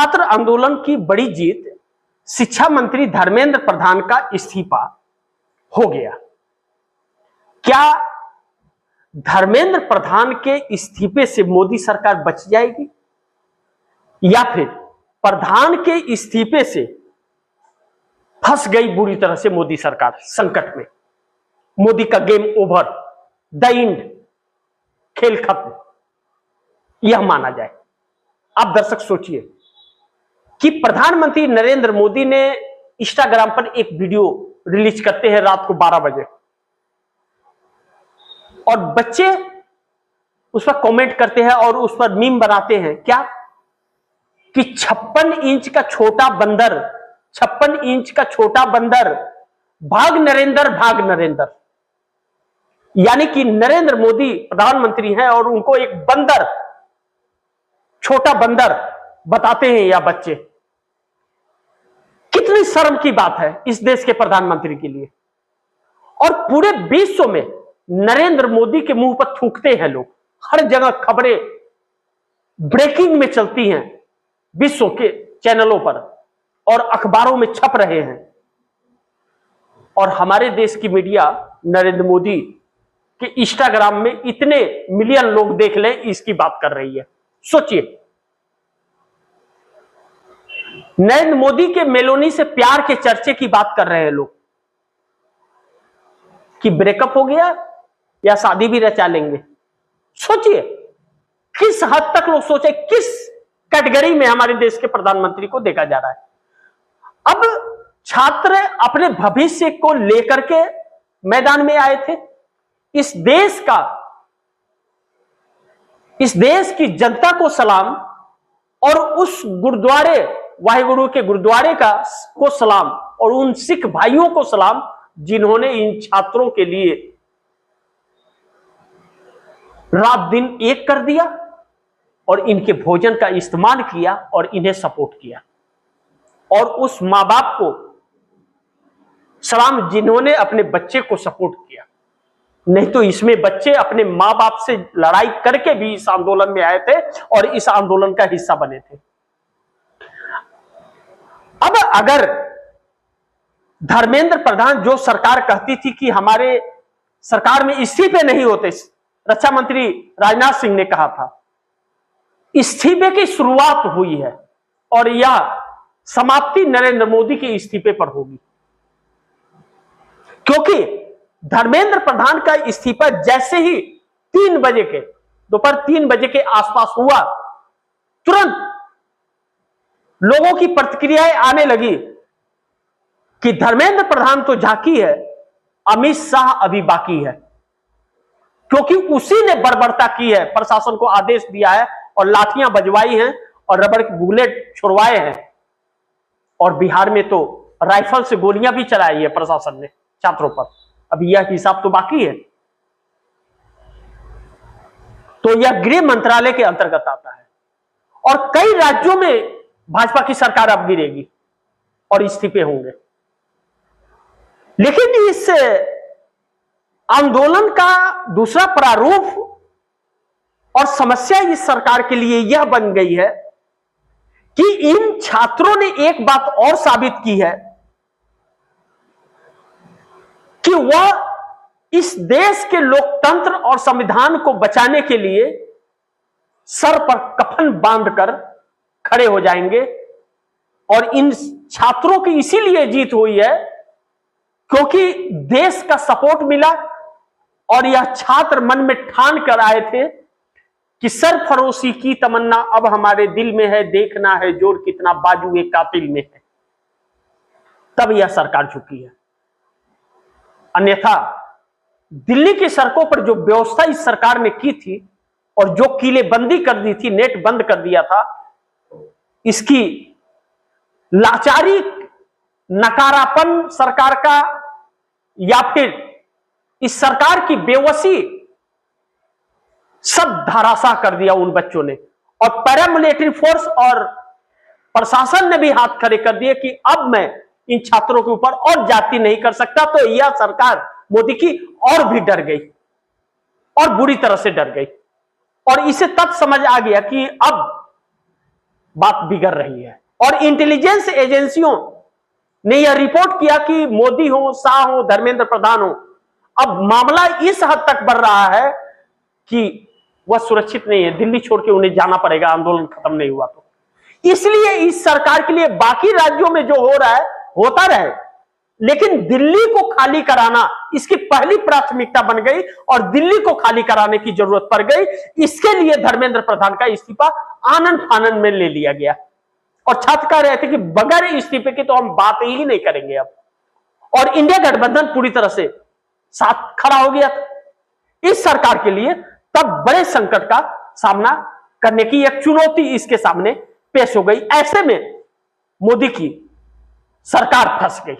छात्र आंदोलन की बड़ी जीत, शिक्षा मंत्री धर्मेंद्र प्रधान का इस्तीफा हो गया। क्या धर्मेंद्र प्रधान के इस्तीफे से मोदी सरकार बच जाएगी, या फिर प्रधान के इस्तीफे से फंस गई बुरी तरह से मोदी सरकार संकट में? मोदी का गेम ओवर, द एंड, खेल खत्म, यह माना जाए। आप दर्शक सोचिए कि प्रधानमंत्री नरेंद्र मोदी ने इंस्टाग्राम पर एक वीडियो रिलीज करते हैं रात को 12 बजे, और बच्चे उस पर कमेंट करते हैं और उस पर मीम बनाते हैं। क्या कि 56 इंच का छोटा बंदर, 56 इंच का छोटा बंदर, भाग नरेंद्र, भाग नरेंद्र। यानी कि नरेंद्र मोदी प्रधानमंत्री हैं और उनको एक बंदर, छोटा बंदर बताते हैं या बच्चे। कितनी शर्म की बात है इस देश के प्रधानमंत्री के लिए। और पूरे विश्व में नरेंद्र मोदी के मुंह पर थूकते हैं लोग। हर जगह खबरें ब्रेकिंग में चलती हैं, विश्व के चैनलों पर और अखबारों में छप रहे हैं। और हमारे देश की मीडिया नरेंद्र मोदी के इंस्टाग्राम में इतने मिलियन लोग देख लें इसकी बात कर रही है। सोचिए, नरेंद्र मोदी के मेलोनी से प्यार के चर्चे की बात कर रहे हैं लोग कि ब्रेकअप हो गया या शादी भी रचा लेंगे। सोचिए किस हद तक लोग सोचे, किस कैटेगरी में हमारे देश के प्रधानमंत्री को देखा जा रहा है। अब छात्र अपने भविष्य को लेकर के मैदान में आए थे। इस देश की जनता को सलाम, और उस गुरुद्वारे, वाहिगुरु के गुरुद्वारे को सलाम, और उन सिख भाइयों को सलाम जिन्होंने इन छात्रों के लिए रात दिन एक कर दिया और इनके भोजन का इस्तेमाल किया और इन्हें सपोर्ट किया। और उस मां बाप को सलाम जिन्होंने अपने बच्चे को सपोर्ट किया। नहीं तो इसमें बच्चे अपने मां बाप से लड़ाई करके भी इस आंदोलन में आए थे और इस आंदोलन का हिस्सा बने थे। अब अगर धर्मेंद्र प्रधान, जो सरकार कहती थी कि हमारे सरकार में इस्तीफे नहीं होते, रक्षा मंत्री राजनाथ सिंह ने कहा था, इस्तीफे की शुरुआत हुई है और यह समाप्ति नरेंद्र मोदी के इस्तीफे पर होगी। क्योंकि धर्मेंद्र प्रधान का इस्तीफा जैसे ही 3 बजे के, दोपहर 3 बजे के आसपास हुआ, तुरंत लोगों की प्रतिक्रियाएं आने लगी कि धर्मेंद्र प्रधान तो झांकी है, अमित शाह अभी बाकी है। क्योंकि उसी ने बर्बरता की है, प्रशासन को आदेश दिया है और लाठियां बजवाई हैं और रबड़ के बुलेट छुड़वाए हैं। और बिहार में तो राइफल से गोलियां भी चलाई है प्रशासन ने छात्रों पर। अब यह हिसाब तो बाकी है। तो यह गृह मंत्रालय के अंतर्गत आता है और कई राज्यों में भाजपा की सरकार अब गिरेगी और इस्तीफे होंगे। लेकिन इस आंदोलन का दूसरा प्रारूप और समस्या इस सरकार के लिए यह बन गई है कि इन छात्रों ने एक बात और साबित की है कि वह इस देश के लोकतंत्र और संविधान को बचाने के लिए सर पर कफन बांधकर खड़े हो जाएंगे। और इन छात्रों की इसीलिए जीत हुई है क्योंकि देश का सपोर्ट मिला और यह छात्र मन में ठान कर आए थे कि सरफरोशी की तमन्ना अब हमारे दिल में है, देखना है जोर कितना बाजुए कातिल में है। तब यह सरकार झुकी है। अन्यथा दिल्ली की सड़कों पर जो व्यवस्था इस सरकार ने की थी और जो किलेबंदी कर दी थी, नेट बंद कर दिया था, इसकी लाचारी, नकारापन सरकार का या फिर इस सरकार की बेवसी सब धराशाह कर दिया उन बच्चों ने। और पैरामिलिट्री फोर्स और प्रशासन ने भी हाथ खड़े कर दिए कि अब मैं इन छात्रों के ऊपर और जाति नहीं कर सकता। तो यह सरकार मोदी की और भी डर गई और बुरी तरह से डर गई और इसे तब समझ आ गया कि अब बात बिगड़ रही है। और इंटेलिजेंस एजेंसियों ने यह रिपोर्ट किया कि मोदी हो, शाह हो, धर्मेंद्र प्रधान हो, अब मामला इस हद तक बढ़ रहा है कि वह सुरक्षित नहीं है, दिल्ली छोड़ के उन्हें जाना पड़ेगा आंदोलन खत्म नहीं हुआ तो। इसलिए इस सरकार के लिए बाकी राज्यों में जो हो रहा है होता रहे, लेकिन दिल्ली को खाली कराना इसकी पहली प्राथमिकता बन गई और दिल्ली को खाली कराने की जरूरत पड़ गई। इसके लिए धर्मेंद्र प्रधान का इस्तीफा आनन फानन में ले लिया गया और छात्र कह रहे थे कि बगैर इस्तीफे की तो हम बात ही नहीं करेंगे अब। और इंडिया गठबंधन पूरी तरह से साथ खड़ा हो गया था। इस सरकार के लिए तब बड़े संकट का सामना करने की एक चुनौती इसके सामने पेश हो गई। ऐसे में मोदी की सरकार फंस गई।